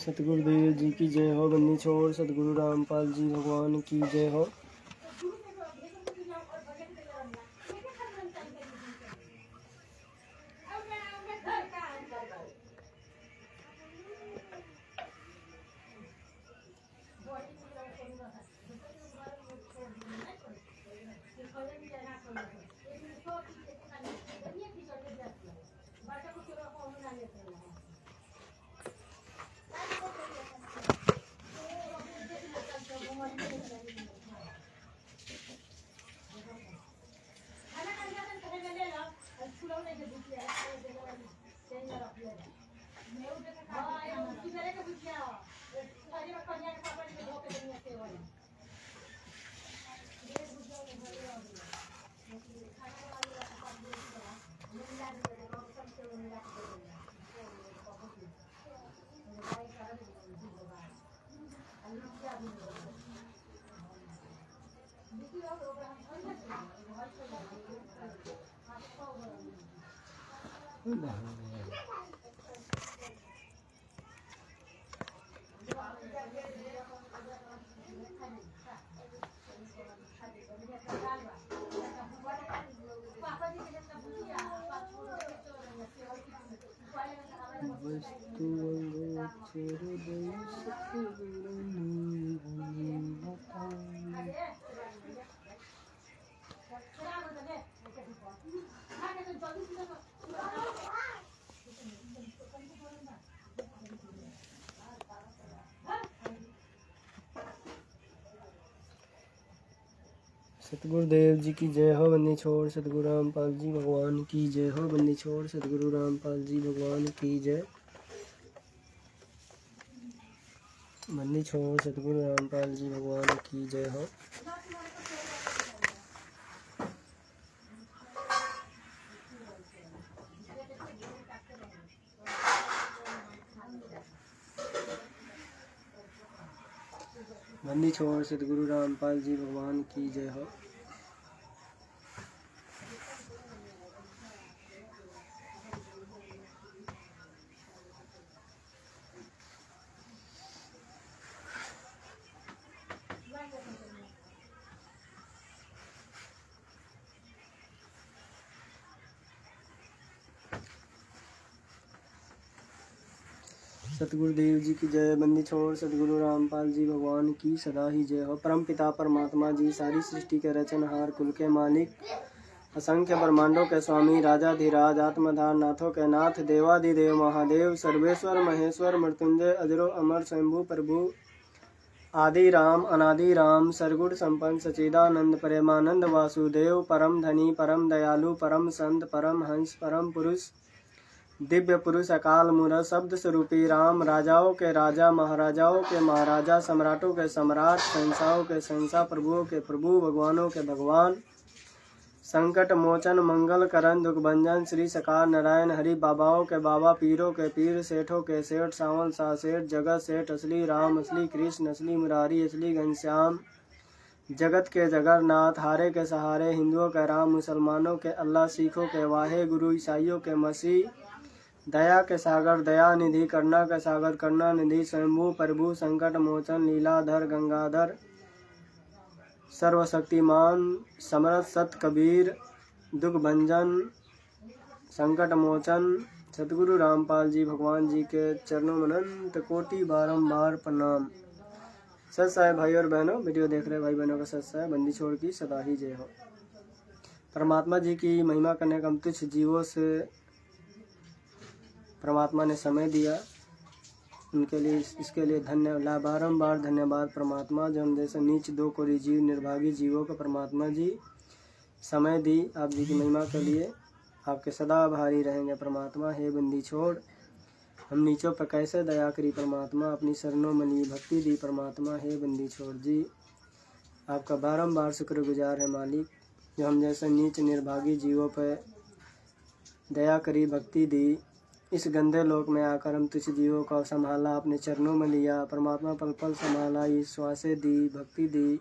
सतगुरुदेव जी की जय हो। बंदी छोड़ सतगुरु रामपाल जी भगवान की जय हो। सतगुरुदेव जी की जय हो। बंदी छोड़ सतगुरु रामपाल जी भगवान की जय हो। बंदी छोड़ सतगुरु रामपाल जी भगवान की जय। बंदी छोड़ सतगुरु रामपाल जी भगवान की जय हो। बंदी छोड़ सतगुरु रामपाल जी भगवान की जय हो। सतगुरुदेव जी की जय। बंदी छोड़ सतगुरु रामपाल जी भगवान की सदा ही जय हो। परम पिता परमात्मा जी सारी सृष्टि के रचनहार, कुल के मालिक, असंख्य ब्रह्मांडों के स्वामी, राजाधिराज, आत्मधार, नाथों के नाथ, देवादिदेव महादेव, सर्वेश्वर महेश्वर, मृत्युंजय, अजरो अमर, स्वयंभू प्रभु, आदि राम, अनादि राम, सरगुण संपन्न, सच्चिदानंद, प्रेमानंद वासुदेव, परम धनी, परम दयालु, परम संत, परम हंस, परम पुरुष, दिव्य पुरुष, अकाल मूरत, शब्द स्वरूपी राम, राजाओं के राजा, महाराजाओं के महाराजा, सम्राटों के सम्राट, शहंशाहों के शहंशाह, प्रभुओं के प्रभु, भगवानों के भगवान, संकट मोचन, मंगल करण, दुख भंजन, श्री सकार नारायण हरि, बाबाओं के बाबा, पीरों के पीर, सेठों के सेठ, सावन सा सेठ, जगत सेठ, असली राम, असली कृष्ण, असली मुरारी, असली घनश्याम, जगत के जगन्नाथ, हारे के सहारे, हिंदुओं के राम, मुसलमानों के अल्लाह, सिखों के वाहे गुरु, ईसाइयों के मसीह, दया के सागर, दया निधि, करुणा के सागर, करुणा निधि, स्वयंभू प्रभु, संकट मोचन, लीलाधर, गंगाधर, सर्वशक्तिमान, समर्थ, सत कबीर, दुख भंजन, संकट मोचन, सतगुरु रामपाल जी भगवान जी के चरणों में अनंत कोटि बारंबार प्रणाम। सत्साय भाई और बहनों, वीडियो देख रहे भाई बहनों का सत्साय। बंदी छोड़ की सदा ही जय हो। परमात्मा जी की महिमा करने का हम तुच्छ जीवों से परमात्मा ने समय दिया, उनके लिए इसके लिए धन्यवाद, बारंबार धन्यवाद परमात्मा। जो हम जैसे नीच दो कोरी जीव, निर्भागी जीवों को परमात्मा जी समय दी आप जी की महिमा के लिए, आपके सदा आभारी रहेंगे परमात्मा। हे बंदी छोड़, हम नीचों पर कैसे दया करी परमात्मा, अपनी शरणों में ली भक्ति दी परमात्मा। हे बंदी छोड़ जी, आपका बारंबार शुक्रगुजार है मालिक, जो हम जैसे नीच निर्भागी जीवों पर दया करी, भक्ति दी। इस गंदे लोक में आकर हम तुझ जीवों को संभाला, अपने चरणों में लिया परमात्मा, पल पल संभाला, इस श्वासें दी, भक्ति दी,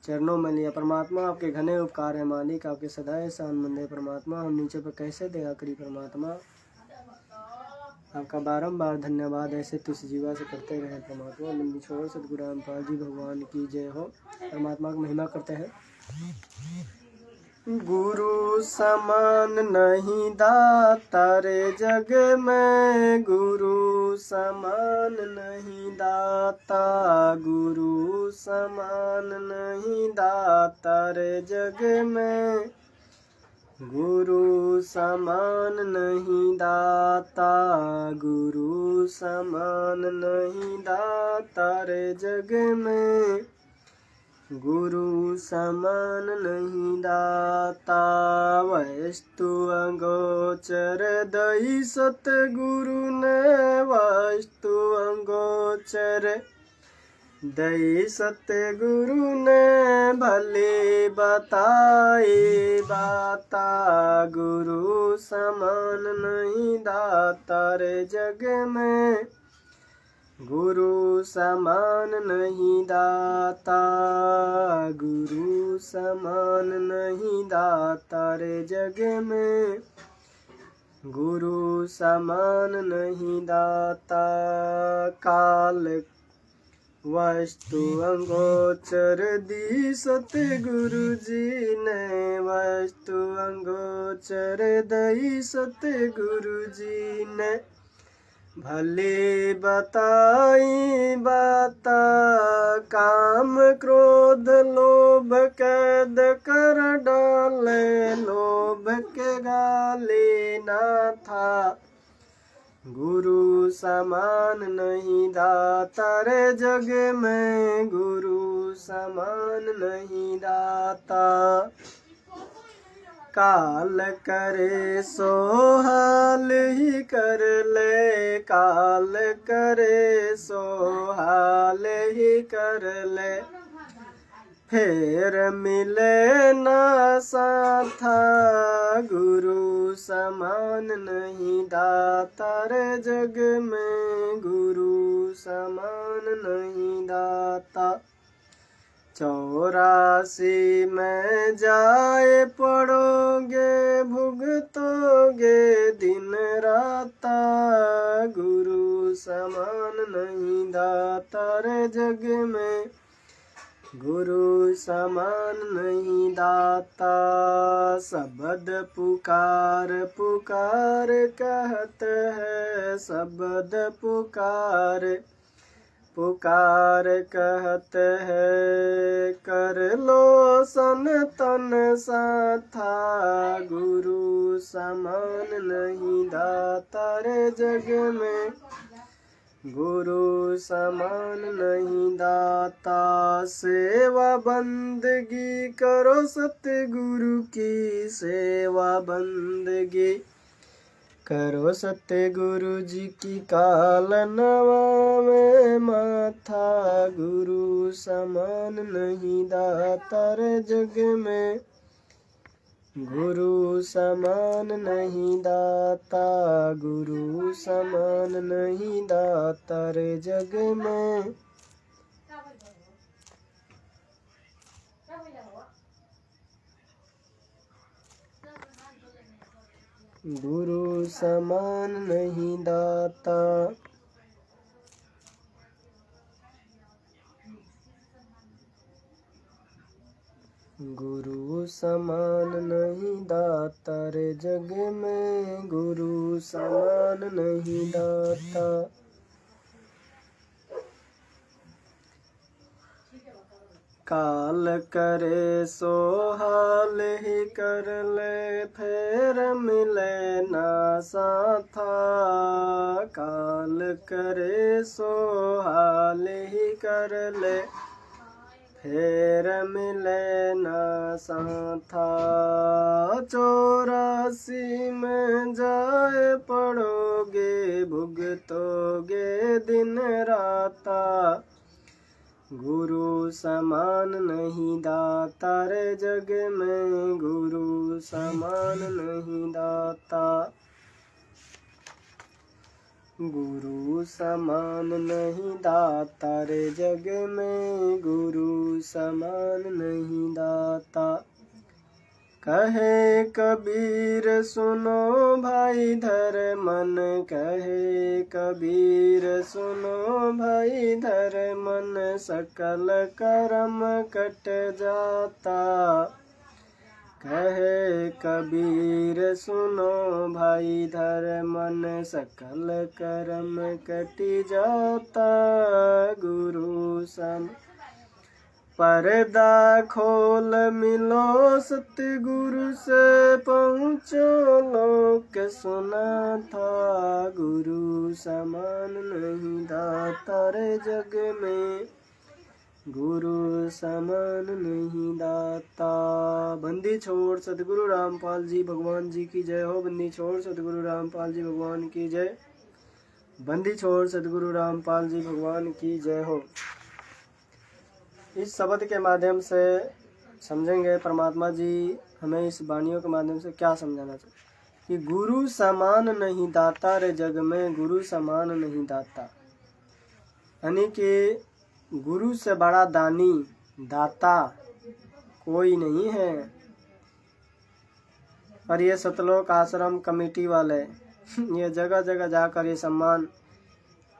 चरणों में लिया परमात्मा। आपके घने उपकार है मालिक, आपके सदा एहसान मंद है परमात्मा। हम नीचे पर कैसे दया करी परमात्मा। आपका बारंबार धन्यवाद। ऐसे तुझ जीवा से करते रहे परमात्मा। बंदी छोड़ सदगुरु रामपाल जी भगवान की जय हो। परमात्मा की महिमा करते हैं। गुरु समान नहीं दाता रे जग में, गुरु समान नहीं दाता, गुरु समान नहीं दाता रे जग में, गुरु समान नहीं दाता, गुरु समान नहीं दाता रे जग में, गुरु समान नहीं दाता। वस्तु अगोचर दई सतगुरु ने, वस्तु अगोचर दई सतगुरु ने, भले बताए बाता, गुरु समान नहीं दाता रे जग में, गुरु समान नहीं दाता, गुरु समान नहीं दाता रे जग में, गुरु समान नहीं दाता। काल वस्तु अगोचर दी सतगुरु जी ने, वस्तु अगोचर दई सतगुरु जी ने, भले बताई बाता, काम क्रोध लोभ कैद कर डाले, लोभ के गाले ना था, गुरु समान नहीं दाता रे जग में, गुरु समान नहीं दाता। काल करे सो हाल ही कर ले, काल करे सो हाल ही कर ले, फिर मिले ना साथा, गुरु समान नहीं दाता रे जग में, गुरु समान नहीं दाता। 84 में जाए पड़ोगे, भुगतोगे दिन राता, गुरु समान नहीं दाता रे जग में, गुरु समान नहीं दाता। शब्द पुकार पुकार कहत है, शब्द पुकार पुकार कहत है, कर लो सन तन साथा, गुरु समान नहीं दाता रे जग में, गुरु समान नहीं दाता। सेवा बंदगी करो सतगुरु की, सेवा बंदगी करो सतगुरु जी की, काल नवा में माथा, गुरु समान नहीं दाता रे जग में, गुरु समान नहीं दाता, गुरु समान नहीं दाता रे जग में। गुरु समान नहीं दाता, गुरु समान नहीं दाता रे जग में, गुरु समान नहीं दाता। काल करे सो हाल ही कर ले, फिर मिले ना साथा, काल करे सो हाल ही कर ले, फिर मिले ना साथा। 84 में जाए पड़ोगे, भुगतोगे दिन राता, गुरु समान नहीं दाता रे जग में, गुरु समान नहीं दाता, गुरु समान नहीं दाता रे जग में, गुरु समान नहीं दाता। कहे कबीर सुनो भाई धर मन, कहे कबीर सुनो भाई धर मन, सकल कर्म कट जाता। कहे कबीर सुनो भाई धर मन, सकल कर्म कटि जाता। गुरु सम पर्दा खोल मिलो सतगुरु से, पहुँचो लोक सुना था। गुरु समान नहीं दाता रे जग में, गुरु समान नहीं दाता। बंदी छोड़ सतगुरु रामपाल जी भगवान जी की जय हो। बंदी छोड़ सतगुरु रामपाल जी भगवान की जय। बंदी छोड़ सतगुरु रामपाल जी भगवान की जय हो। इस शब्द के माध्यम से समझेंगे परमात्मा जी हमें इस वाणियों के माध्यम से क्या समझाना चाहिए कि गुरु समान नहीं दाता रे जग में, गुरु समान नहीं दाता। यानी कि गुरु से बड़ा दानी दाता कोई नहीं है। और ये सतलोक आश्रम कमेटी वाले ये जगह जगह जाकर ये सम्मान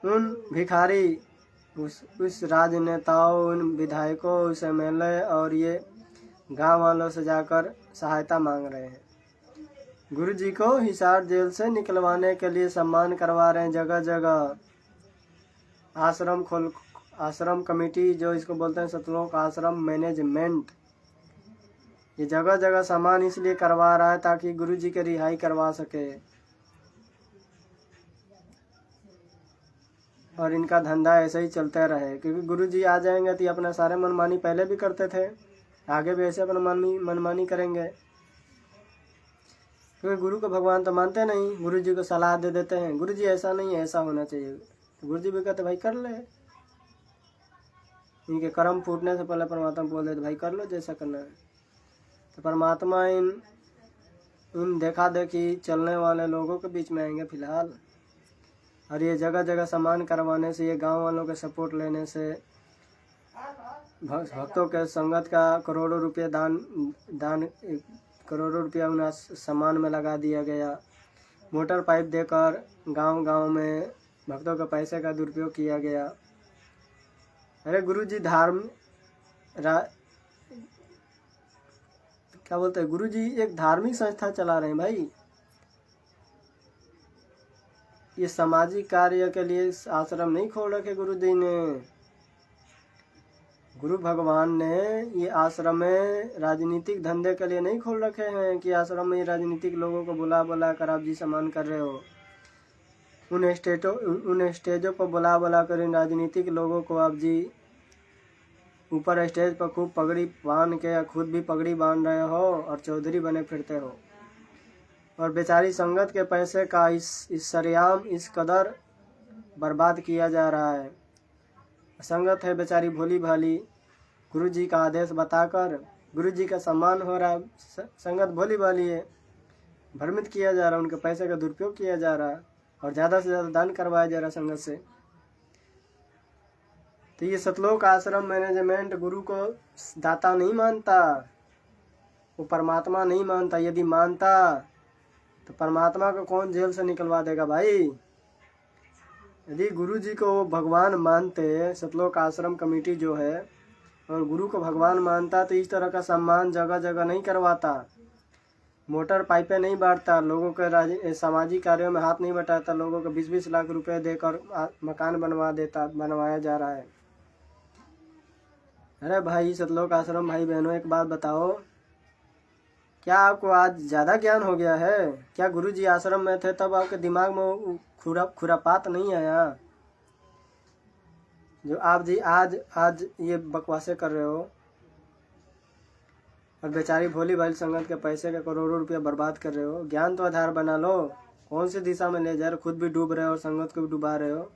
उन भिखारी, उस राजनेताओं, उन विधायकों, उस MLA और ये गांव वालों से जाकर सहायता मांग रहे हैं। गुरु जी को हिसार जेल से निकलवाने के लिए सम्मान करवा रहे हैं जगह जगह। आश्रम कमेटी जो इसको बोलते हैं सतलोक आश्रम मैनेजमेंट, ये जगह जगह सम्मान इसलिए करवा रहा है ताकि गुरु जी की रिहाई करवा सके। और इनका धंधा ऐसे ही चलते रहे, क्योंकि गुरु जी आ जाएंगे तो ये अपना सारे मनमानी पहले भी करते थे, आगे भी ऐसे अपना मनमानी करेंगे। क्योंकि गुरु को भगवान तो मानते नहीं, गुरु जी को सलाह दे देते हैं, गुरु जी ऐसा नहीं है ऐसा होना चाहिए। तो गुरु जी भी कहते भाई कर ले, इनके कर्म फूटने से पहले परमात्मा बोल देते भाई कर लो जैसा करना है। तो परमात्मा इन देखा देखी चलने वाले लोगों के बीच में आएंगे फिलहाल। और ये जगह जगह सम्मान करवाने से, ये गांव वालों के सपोर्ट लेने से, भक्तों के संगत का करोड़ों रुपये दान करोड़ों रुपया उन्हें सम्मान में लगा दिया गया। मोटर पाइप देकर गांव गांव में भक्तों के पैसे का दुरुपयोग किया गया। अरे गुरु जी क्या बोलते हैं, गुरु जी एक धार्मिक संस्था चला रहे हैं भाई। ये सामाजिक कार्य के लिए आश्रम नहीं खोल रखे गुरु जी ने। गुरु भगवान ने ये आश्रम में राजनीतिक धंधे के लिए नहीं खोल रखे हैं कि आश्रम में राजनीतिक लोगों को बुला कर आप जी सम्मान कर रहे हो। उन स्टेजों पर बुला कर इन राजनीतिक लोगों को आप जी ऊपर स्टेज पर खूब पगड़ी बांध के खुद भी पगड़ी बांध रहे हो और चौधरी बने फिरते हो। और बेचारी संगत के पैसे का इस सरेआम इस कदर बर्बाद किया जा रहा है। संगत है बेचारी भोली भाली, गुरु जी का आदेश बताकर गुरु जी का सम्मान हो रहा, संगत भोली भाली है, भ्रमित किया जा रहा, उनके पैसे का दुरुपयोग किया जा रहा और ज़्यादा से ज़्यादा दान करवाया जा रहा संगत से। तो ये सतलोक आश्रम मैनेजमेंट गुरु को दाता नहीं मानता, वो परमात्मा नहीं मानता। यदि मानता तो परमात्मा को कौन जेल से निकलवा देगा भाई। यदि गुरु जी को भगवान मानते, सतलोक आश्रम कमेटी जो है, और गुरु को भगवान मानता तो इस तरह का सम्मान जगह जगह नहीं करवाता, मोटर पाइपें नहीं बांटता, लोगों के सामाजिक कार्यों में हाथ नहीं बटाता, लोगों को 20-20 लाख रुपए देकर मकान बनवाया जा रहा है। अरे भाई सतलोक आश्रम भाई बहनों, एक बात बताओ, क्या आपको आज ज़्यादा ज्ञान हो गया है? क्या गुरु जी आश्रम में थे तब आपके दिमाग में खुरापात नहीं आया जो आप जी आज ये बकवासें कर रहे हो? और बेचारी भोली भाली संगत के पैसे के करोड़ों रुपया बर्बाद कर रहे हो। ज्ञान तो आधार बना लो, कौन सी दिशा में ले जा रहे हो? खुद भी डूब रहे हो और संगत को भी डुबा रहे हो।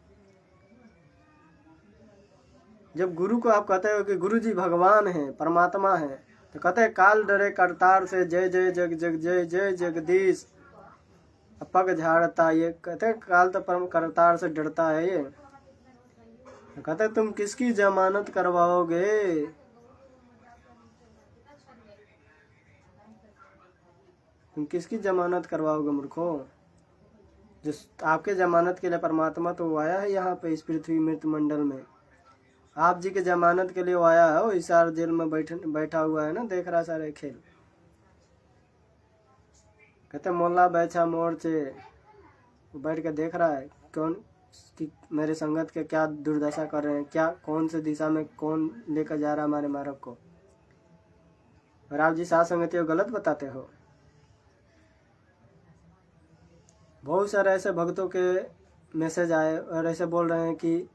जब गुरु को आप कहते हो कि गुरु जी भगवान है, परमात्मा है, तो कहते हैं काल डरे करतार से, जय जय जग जग जय जय जगदीश पग झाड़ता। ये कहते हैं काल तो परम करतार से डरता है। ये कहते तुम किसकी जमानत करवाओगे? तुम किसकी जमानत करवाओगे मूर्खो? जिस आपके जमानत के लिए परमात्मा तो वो आया है यहाँ पे इस पृथ्वी मृत मंडल में। आप जी के जमानत के लिए वो आया है, वो हिसार जेल में बैठा हुआ है ना, देख रहा सारे खेल। कहते मोल्ला बैठा मोड़ से बैठ के देख रहा है कौन कि मेरे संगत के क्या दुर्दशा कर रहे हैं, क्या कौन से दिशा में कौन लेकर जा रहा है हमारे मार्ग को। और आप जी साथ संगति को गलत बताते हो। बहुत सारे ऐसे भक्तों के मैसेज आए और ऐसे बोल रहे हैं कि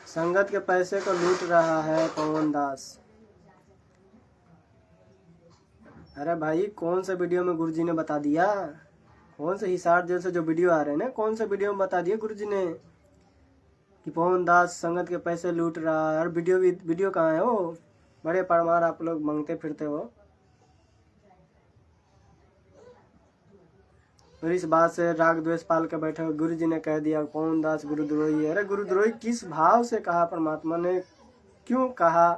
संगत के पैसे को लूट रहा है पवन दास। अरे भाई कौन से वीडियो में गुरुजी ने बता दिया? कौन से हिसार जेल से जो वीडियो आ रहे हैं ना, कौन से वीडियो में बता दिया गुरुजी ने कि पवन दास संगत के पैसे लूट रहा है? और वीडियो कहाँ है? वो बड़े परमार आप लोग मांगते फिरते हो। और इस बात से राग द्वेष पाल के बैठे हो। गुरुजी ने कह दिया पवन दास गुरुद्रोही है। अरे गुरुद्रोही किस भाव से कहा परमात्मा ने, क्यों कहा?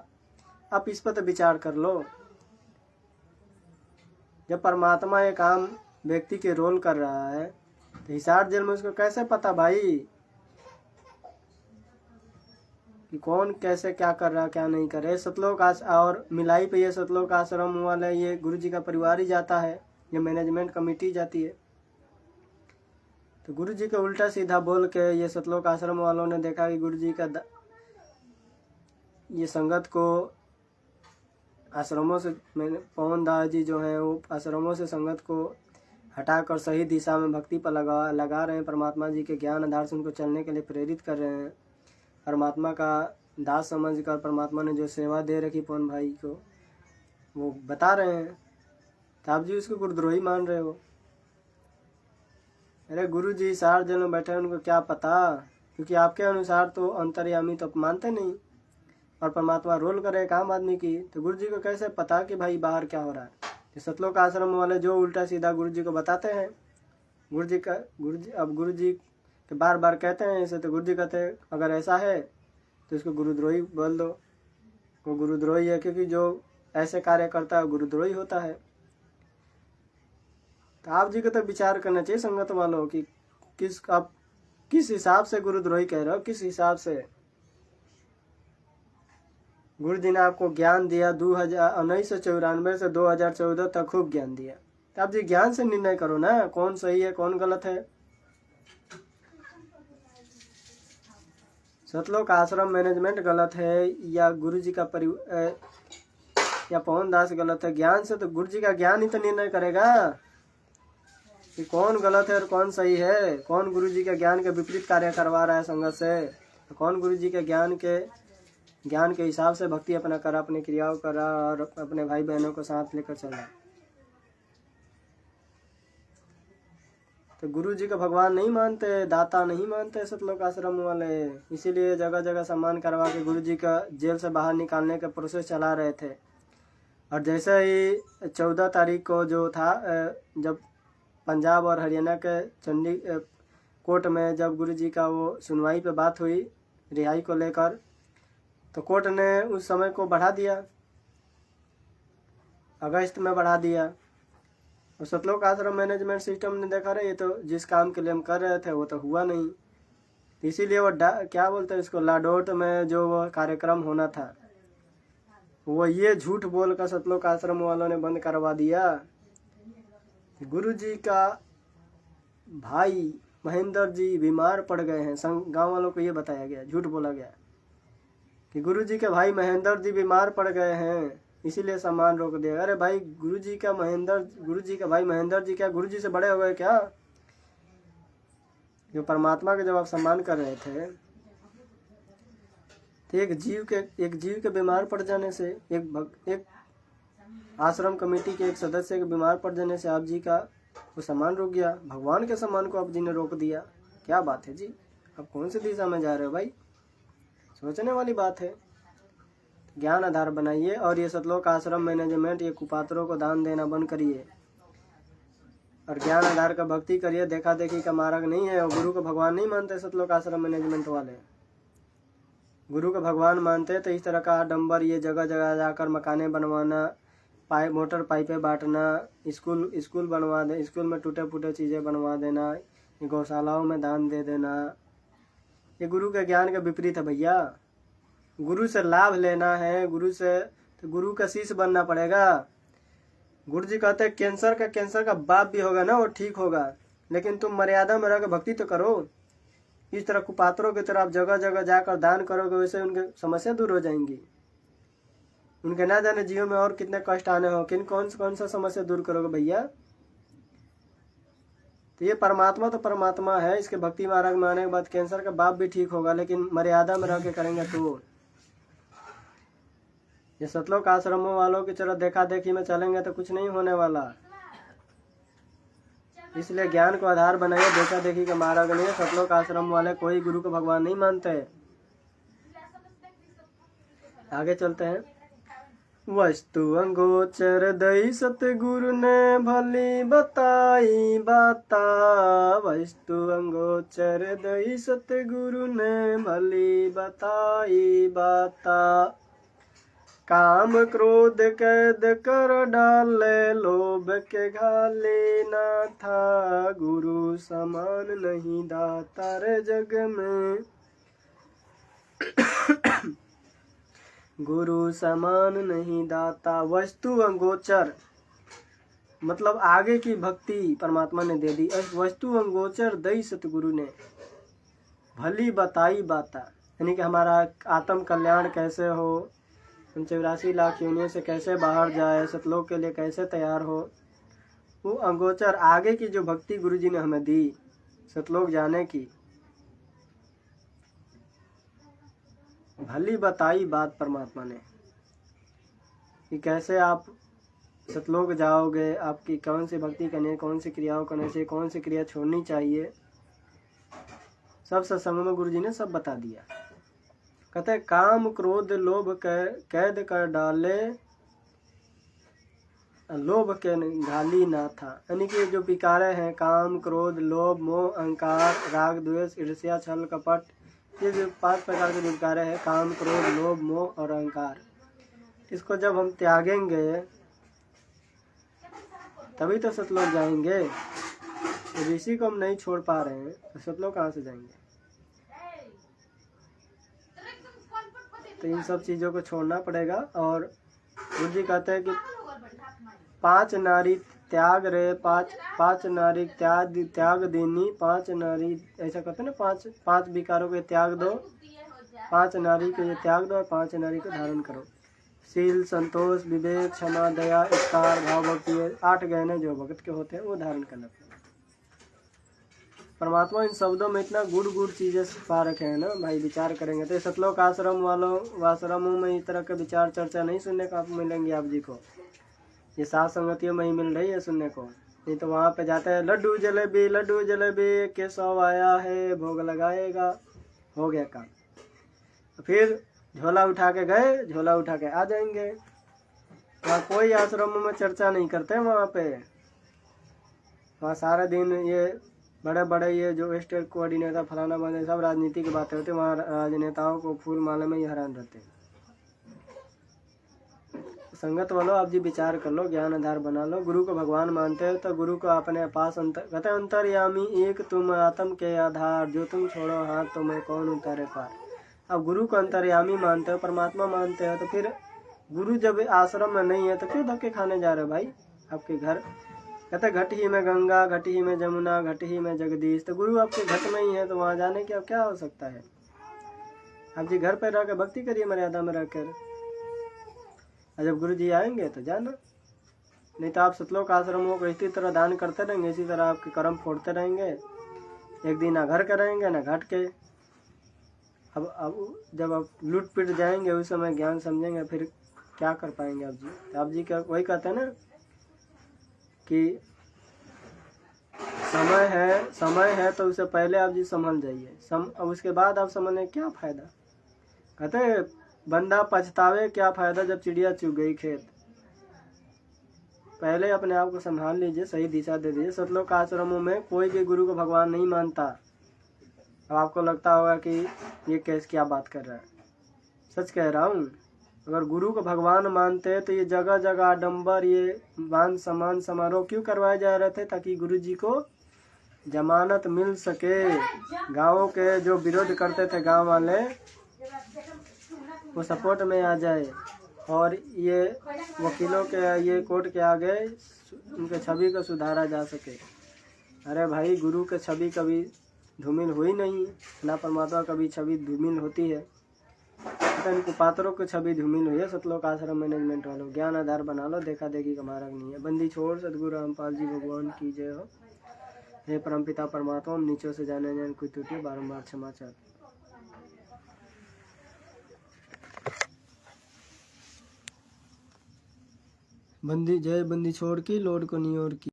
आप इस पर तो विचार कर लो। जब परमात्मा एक आम व्यक्ति के रोल कर रहा है तो हिसार जेल में उसको कैसे पता भाई कि कौन कैसे क्या कर रहा क्या नहीं कर रहा? सतलोक और मिलाई पे ये सतलोक आश्रम वाले ये गुरुजी का परिवार ही जाता है, ये मैनेजमेंट कमेटी जाती है। तो गुरुजी के उल्टा सीधा बोल के ये सतलोक आश्रम वालों ने देखा कि गुरुजी का ये संगत को आश्रमों से, मैंने पवन दास जी जो हैं वो आश्रमों से संगत को हटाकर सही दिशा में भक्ति पर लगा रहे हैं। परमात्मा जी के ज्ञान आधार से उनको चलने के लिए प्रेरित कर रहे हैं। परमात्मा का दास समझकर परमात्मा ने जो सेवा दे रखी पवन भाई को वो बता रहे हैं, तो आप जी उसको गुरुद्रोही मान रहे हो। अरे गुरु जी सार जेल में बैठे उनको क्या पता? क्योंकि आपके अनुसार तो अंतर्यामी तो मानते नहीं और परमात्मा रोल करे एक आम आदमी की, तो गुरु जी को कैसे पता कि भाई बाहर क्या हो रहा है? सतलोक आश्रम वाले जो उल्टा सीधा गुरु जी को बताते हैं, गुरु जी के बार बार कहते हैं ऐसे, तो गुरु जी कहते हैं अगर ऐसा है तो इसको गुरुद्रोही बोल दो। वो गुरुद्रोही है क्योंकि जो ऐसे कार्य करता है गुरुद्रोही होता है। तो आप जी को तो विचार करना चाहिए संगत वालों की आप किस हिसाब से गुरुद्रोही कह रहे हो, किस हिसाब से? गुरु जी ने आपको ज्ञान दिया 1994 से 2014 तक खूब ज्ञान दिया। तो आप जी ज्ञान से निर्णय करो ना, कौन सही है कौन गलत है। सतलोक आश्रम मैनेजमेंट गलत है या गुरु जी का या पवन दास गलत है? ज्ञान से तो गुरु जी का ज्ञान ही तो निर्णय करेगा कि कौन गलत है और कौन सही है। कौन गुरु जी के ज्ञान के विपरीत कार्य करवा रहा है संगत से, तो कौन गुरु जी के ज्ञान के हिसाब से भक्ति अपना करा, अपनी क्रियाओं करा और अपने भाई बहनों को साथ लेकर चला। तो गुरु जी को भगवान नहीं मानते, दाता नहीं मानते सतलोक आश्रम वाले, इसीलिए जगह जगह सम्मान करवा के गुरु जी का जेल से बाहर निकालने का प्रोसेस चला रहे थे। और जैसे ही 14 तारीख को जो था, जब पंजाब और हरियाणा के चंडी कोर्ट में जब गुरु जी का वो सुनवाई पे बात हुई रिहाई को लेकर, तो कोर्ट ने उस समय को बढ़ा दिया, अगस्त में बढ़ा दिया। और सतलोक आश्रम मैनेजमेंट सिस्टम ने देखा रहे ये तो जिस काम के लिए हम कर रहे थे वो तो हुआ नहीं, तो इसीलिए वो क्या बोलते हैं इसको, लाडोट में जो वो कार्यक्रम होना था वो ये झूठ बोलकर सतलोक आश्रम वालों ने बंद करवा दिया। गुरु जी का भाई महेंद्र जी बीमार पड़ गए हैं, गांव वालों को ये बताया गया, झूठ बोला गया कि गुरु जी के भाई महेंद्र जी बीमार पड़ गए हैं इसीलिए सम्मान रोक दिया। अरे भाई गुरु जी का भाई महेंद्र जी क्या गुरु जी से बड़े हो गए क्या? जो परमात्मा के जब आप सम्मान कर रहे थे, तो एक जीव के बीमार पड़ जाने से, एक आश्रम कमेटी के एक सदस्य के बीमार पड़ जाने से आप जी का वो सम्मान रुक गया। भगवान के सम्मान को आप जी ने रोक दिया। क्या बात है जी, आप कौन सी दिशा में जा रहे हो भाई? सोचने वाली बात है। ज्ञान आधार बनाइए और ये सतलोक आश्रम मैनेजमेंट ये कुपात्रों को दान देना बंद करिए और ज्ञान आधार का भक्ति करिए। देखा देखी का मार्ग नहीं है और गुरु को भगवान नहीं मानते सतलोक आश्रम मैनेजमेंट वाले। गुरु को भगवान मानते तो इस तरह का आडंबर ये जगह जगह जाकर मकाने बनवाना, मोटर पाइपें बांटना, स्कूल बनवा दे, स्कूल में टूटे फूटे चीज़ें बनवा देना, गौशालाओं में दान दे देना, ये गुरु के ज्ञान के विपरीत है भैया। गुरु से लाभ लेना है, गुरु से तो गुरु का शिष्य बनना पड़ेगा। गुरु जी कहते हैं कैंसर का बाप भी होगा ना वो ठीक होगा, लेकिन तुम मर्यादा में रहकर भक्ति तो करो। इस तरह कुपात्रों की तरह आप जगह जगह जाकर दान करोगे, वैसे उनके समस्या दूर हो जाएंगी। उनके ना जाने जीवन में और कितने कष्ट आने हो, कौन सा समस्या दूर करोगे भैया। तो ये परमात्मा तो परमात्मा है, इसके भक्ति मार्ग में आने के बाद कैंसर का बाप भी ठीक होगा, लेकिन मर्यादा में रह के करेंगे तो। ये सतलोक आश्रमों वालों की तरह देखा देखी में चलेंगे तो कुछ नहीं होने वाला। इसलिए ज्ञान को आधार बनाइए, देखा देखी का मार्ग नहीं है। सतलोक आश्रम वाले कोई गुरु को भगवान नहीं मानते। आगे चलते हैं। वस्तु अंगोचर दई सतगुरु ने भली बताई बाता, वस्तु अंगोचर दई सतगुरु ने भली बताई बाता। काम क्रोध कैद कर डाले, लोभ के घाले ना था, गुरु समान नहीं दाता रे जग में, गुरु समान नहीं दाता। वस्तु अंगोचर मतलब आगे की भक्ति परमात्मा ने दे दी। वस्तु अंगोचर दई सतगुरु ने भली बताई बाता, यानी कि हमारा आत्म कल्याण कैसे हो, 84 लाख योनियों से कैसे बाहर जाए, सतलोक के लिए कैसे तैयार हो, वो अंगोचर आगे की जो भक्ति गुरुजी ने हमें दी सतलोक जाने की, भली बताई बात परमात्मा ने कि कैसे आप सतलोक जाओगे, आपकी कौन सी भक्ति करनी है, कौन सी क्रियाओं करनी चाहिए, कौन सी क्रिया छोड़नी चाहिए, सब सत्संग में गुरुजी ने सब बता दिया। कहते काम क्रोध लोभ कैद कर डाले, लोभ के घाली ना था, यानी कि जो विकारे हैं काम क्रोध लोभ मोह अहंकार राग द्वेष ईर्ष्या छल कपट, ये जो 5 प्रकार के विकारे हैं काम क्रोध लोभ मोह और अहंकार, इसको जब हम त्यागेंगे तभी तो सतलोक जाएंगे। तो ऋषि को हम नहीं छोड़ पा रहे हैं तो सतलोक कहाँ से जाएंगे। तो इन सब चीज़ों को छोड़ना पड़ेगा। और गुरु जी कहते हैं कि 5 नारी त्याग रे, पाँच नारी त्याग देनी, 5 नारी ऐसा कहते हैं ना, 5 विकारों के त्याग दो, 5 नारी को ये त्याग दो और 5 नारी को धारण करो। शील संतोष विवेक क्षमा दया उपकार भाव भक्ति, 8 गहने जो भगत के होते हैं वो धारण करना पड़ेगा। परमात्मा इन शब्दों में इतना गुड़ चीजें पा रखे हैं ना भाई, विचार करेंगे तो सतलोक आश्रमों में इस तरह के विचार चर्चा नहीं सुनने को आप मिलेंगे। आप जी को ये सात संगतियों में ही मिल रही है सुनने को, नहीं तो वहाँ पे जाते हैं लड्डू जलेबी के 100 आया है भोग लगाएगा, हो गया काम। तो फिर झोला उठा के गए, झोला उठा के आ जाएंगे। वहाँ कोई आश्रमों में चर्चा नहीं करते, वहाँ सारा दिन ये बड़े ये जो स्टेट कोऑर्डिनेटर फलाना बने सब राजनीति की बातें होती है। वहाँ राजनेताओं को फूल माले में ही हैरान रहते हैं। संगत वालों आप जी विचार कर लो, ज्ञान आधार बना लो। गुरु को भगवान मानते हो तो गुरु को अपने पास कहते अंतर्यामी एक तुम आत्म के आधार, जो तुम छोड़ो हाथ तो मैं कौन उतारे पार। अब गुरु को अंतर्यामी मानते हो, परमात्मा मानते हो, तो फिर गुरु जब आश्रम में नहीं है तो क्यों धक्के खाने जा रहे हो भाई आपके घर। कहते घट ही में गंगा, घट ही में जमुना, घट ही में जगदीश। तो गुरु आपके घट में ही है तो वहाँ जाने की अब क्या हो सकता है। आप जी घर पर रहकर भक्ति करिए मर्यादा में रहकर, और जब गुरु जी आएंगे तो जाना। नहीं तो आप सतलोक आश्रमों को इसी तरह दान करते रहेंगे, इसी तरह आपके कर्म फोड़ते रहेंगे। एक दिन ना घर के रहेंगे ना घट के। अब जब आप लूट पिट जाएंगे उस समय ज्ञान समझेंगे, फिर क्या कर पाएंगे आप जी। आप जी क्या वही कहते हैं ना कि समय है तो उससे पहले आप जी संभल जाइए, अब उसके बाद आप समझने क्या फायदा। कहते बंदा पछतावे क्या फायदा जब चिड़िया चुग गई खेत। पहले अपने आप को संभाल लीजिए, सही दिशा दे दीजिए। सतलोक आश्रमों में कोई भी गुरु को भगवान नहीं मानता। अब आपको लगता होगा कि ये कैसे क्या बात कर रहा है, सच कह रहा हूँ। अगर गुरु को भगवान मानते तो ये जगह जगह आडम्बर, ये मान सम्मान समारोह क्यों करवाए जा रहे थे? ताकि गुरु जी को जमानत मिल सके। गाँव के जो विरोध करते थे गांव वाले, वो सपोर्ट में आ जाए और ये वकीलों के, ये कोर्ट के आगे उनके छवि को सुधारा जा सके। अरे भाई, गुरु के छवि कभी धूमिल हुई नहीं, ना परमात्मा कभी छवि धूमिल होती है। तो इनको पात्रों की छवि धूमिल हुई है। सतलोक आश्रम मैनेजमेंट वालों, ज्ञान आधार बना लो, देखा देखी का मार्ग नहीं है। बंदी छोड़ सदगुरु रामपाल जी भगवान की जय हो। हे परमपिता परमात्मा, हम नीचों से जाने जाने कोई त्रुटि बारंबार क्षमा चाहते। बंदी जय बंदी छोड़ की, लोड को नियोर की।